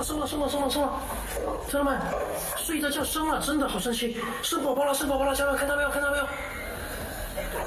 生了，朋友们，睡着觉生了，真的好神奇，生宝宝了，家人们看到没有？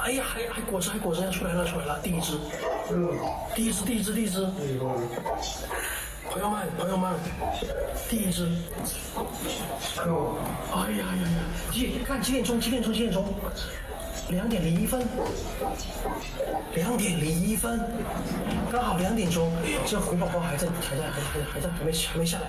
哎呀，还果子要出来了，第一只，朋友们，第一只，哎呀，看几点钟？2:01分，2:01分，刚好2点钟，这虎宝宝还没下来。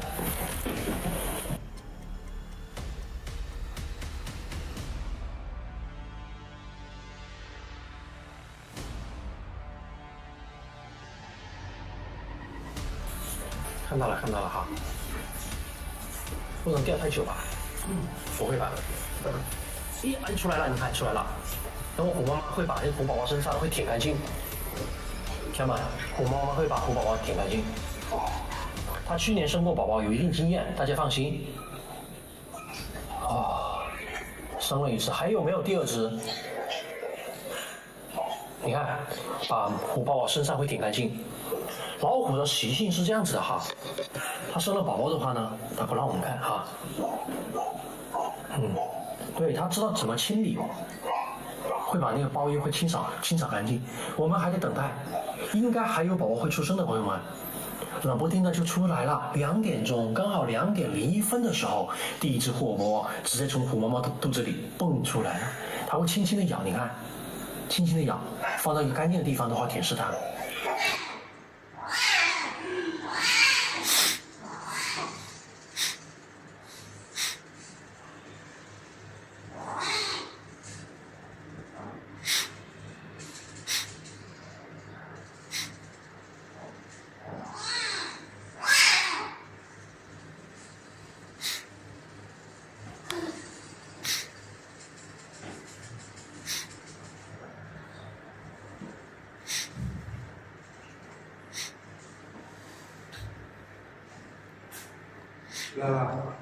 看到了哈，不能吊太久吧？不会吧？出来了，你看出来了。等会虎妈妈会把这个虎宝宝身上会舔干净，看到吗？虎妈妈会把虎宝宝舔干净。她去年生过宝宝，有一定经验，大家放心。生了一只，还有没有第二只？你看，把虎宝宝身上会舔干净。老虎的习性是这样子的哈，它生了宝宝的话呢，它不让我们看哈。对，它知道怎么清理，会把那个包衣会清扫干净。我们还得等待，应该还有宝宝会出生的，朋友们。转播厅呢就出来了，2点钟，刚好2:01分的时候，第一只虎宝宝直接从虎妈妈的肚子里蹦出来了。它会轻轻的咬，你看，轻轻的咬，放到一个干净的地方的话，舔舐它。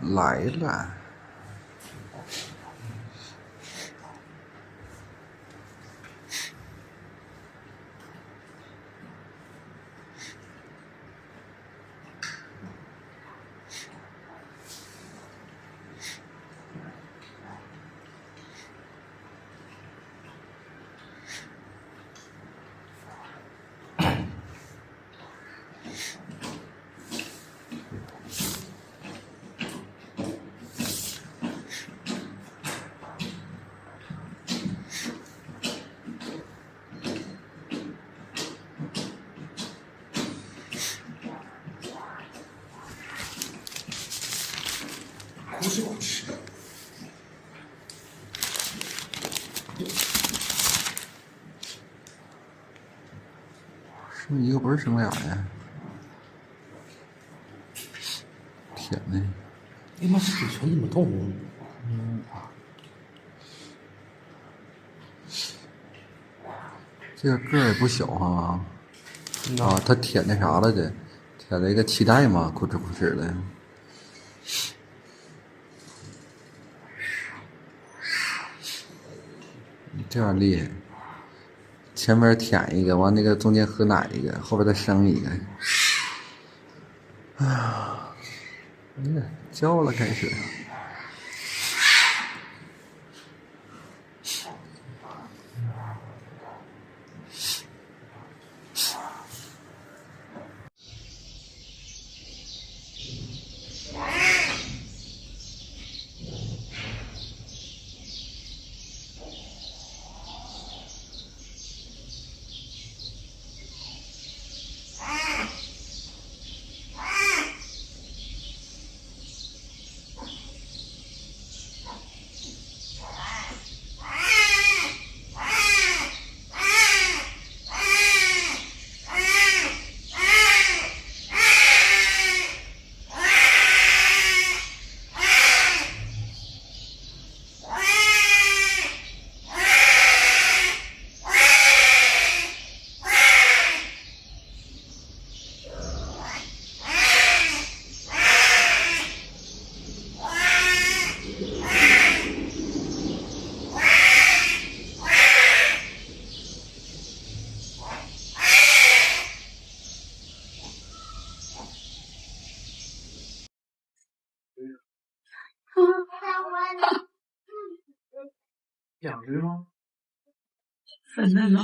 来了。哭哧。生一个不是生俩呀？天呐！哎妈，这嘴唇怎么痛？这个个儿也不小哈。他舔那啥了的，舔了一个脐带嘛，哭哧的。这样厉害，前面舔一个，完那个中间喝奶一个，后边再生一个。哎呀，叫了开始。2只吗？粉嫩了。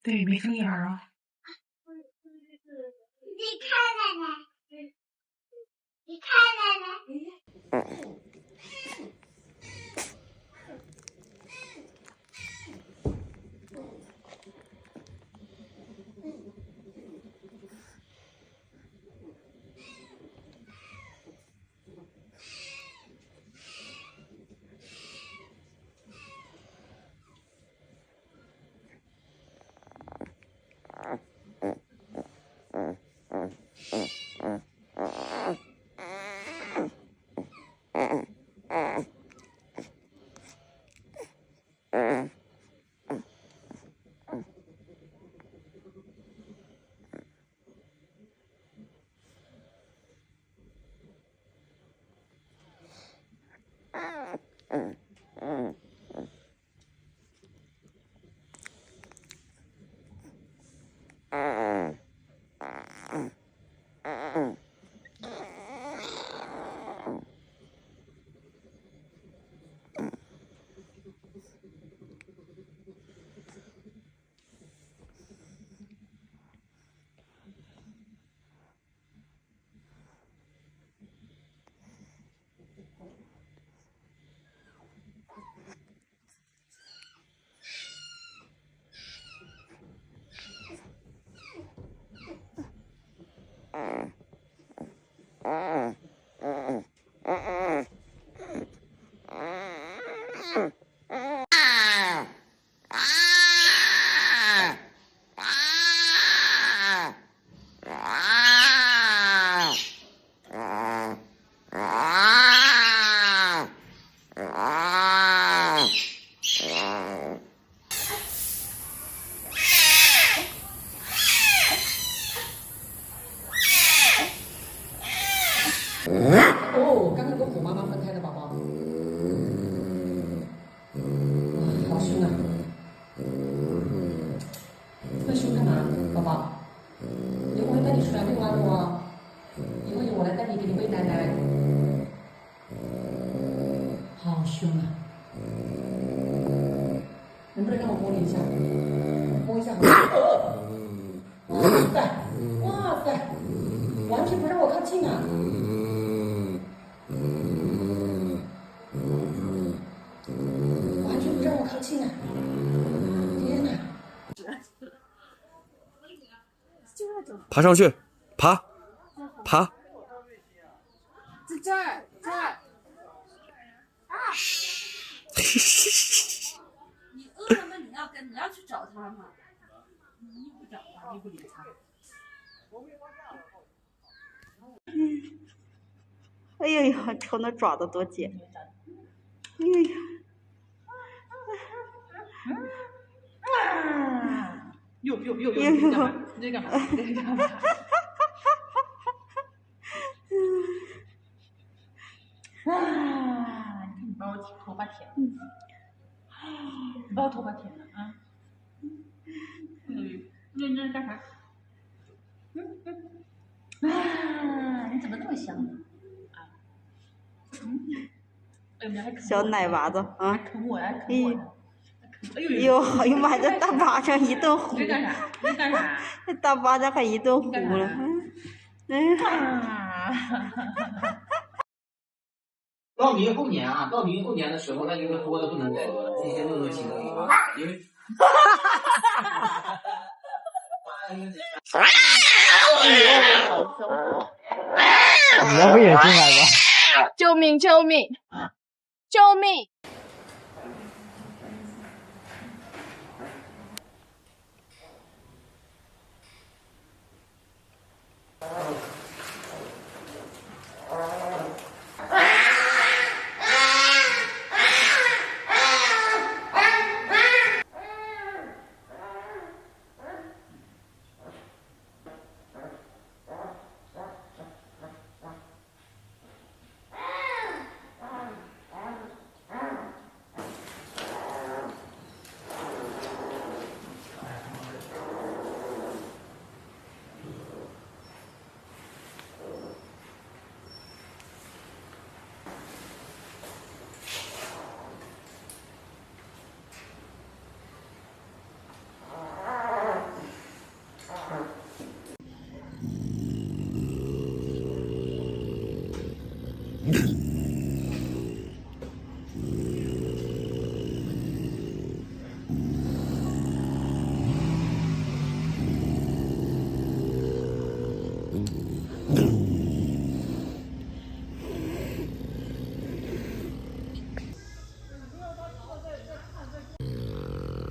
对，没睁眼啊。你看奶奶，你看奶奶。哦，刚刚跟虎妈妈分开的宝宝，好凶啊！这么凶干嘛，宝宝？以后会带你出来喂妈的哦，以后由我来带你给你喂奶奶。好凶啊！能不能让我摸你一下？摸一下好吗？哇塞，哇塞，完全不让我靠近啊！完全不让我靠近啊！天哪！爬上去，爬，爬。这儿。你饿了吗？你要去找他吗？你不找他，你不理他。哎呦呦，瞅那爪子多尖！哎呀，哟，你干嘛？你干嘛？你干嘛？啊！你看你把我头发舔了，你把我头发舔了啊！认真干啥？啊！你怎么那么香呢？啊！哎呀，还啃我小奶娃子啊！还啃我呀！啃我呀！哎呦，哎呀妈，这大巴掌一顿呼！你干啥？你干啥？这大巴掌还一顿呼了。嗯。到明后年啊，到明后年的时候，那就是多的不能再多了，这些弄心了，因为。你要不也进来吧？救命！救命！救命！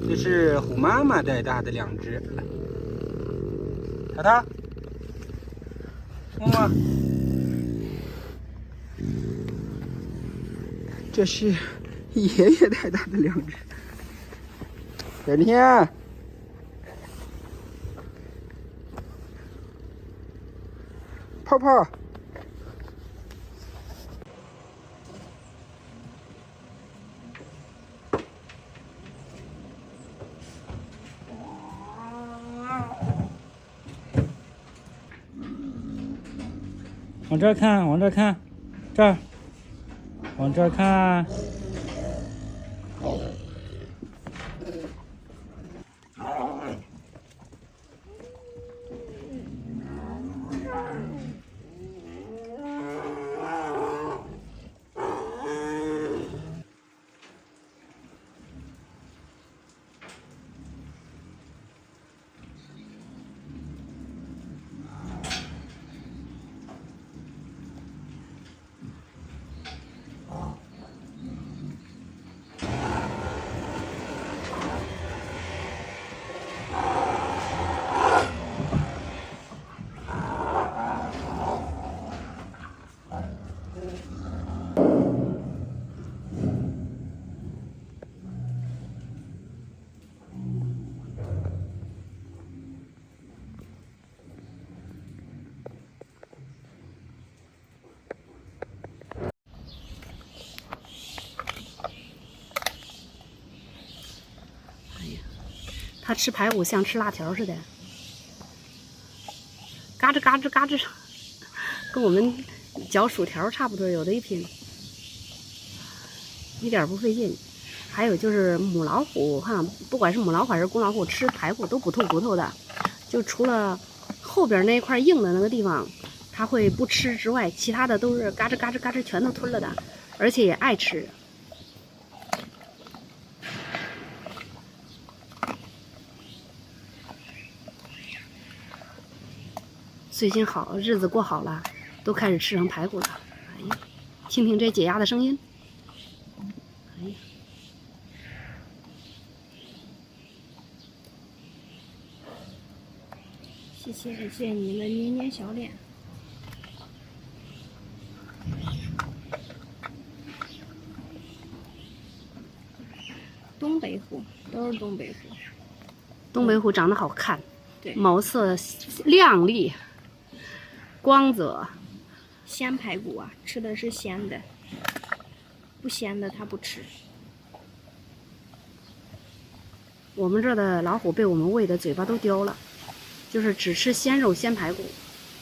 这是虎妈妈带大的2只。淘淘，摸摸。这是爷爷带大的2只。小天，泡泡。往这儿看，往这儿看，这儿，往这儿看。它吃排骨像吃辣条似的，嘎吱嘎吱嘎吱，跟我们嚼薯条差不多，有的一拼，一点不费劲。还有就是母老虎哈，不管是母老虎还是公老虎，吃排骨都不吐骨头的，就除了后边那一块硬的那个地方，它会不吃之外，其他的都是嘎吱嘎吱嘎吱全都吞了的，而且也爱吃。最近好日子过好了，都开始吃成排骨了。哎呀，听听这解压的声音。哎呀，谢谢你的捏捏小脸。东北虎都是东北虎，东北虎长得好看，对，毛色亮丽。光泽，鲜排骨啊，吃的是鲜的，不鲜的它不吃。我们这儿的老虎被我们喂的嘴巴都刁了，就是只吃鲜肉鲜排骨，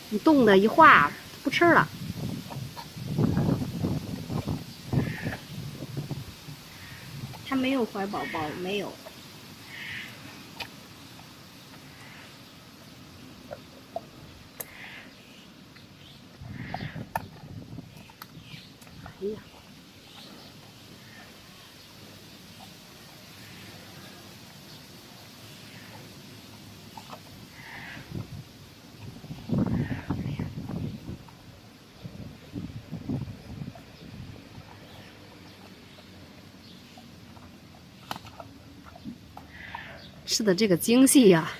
你冻的一化不吃了。它没有怀宝宝，没有。哎呀，吃的这个精细呀！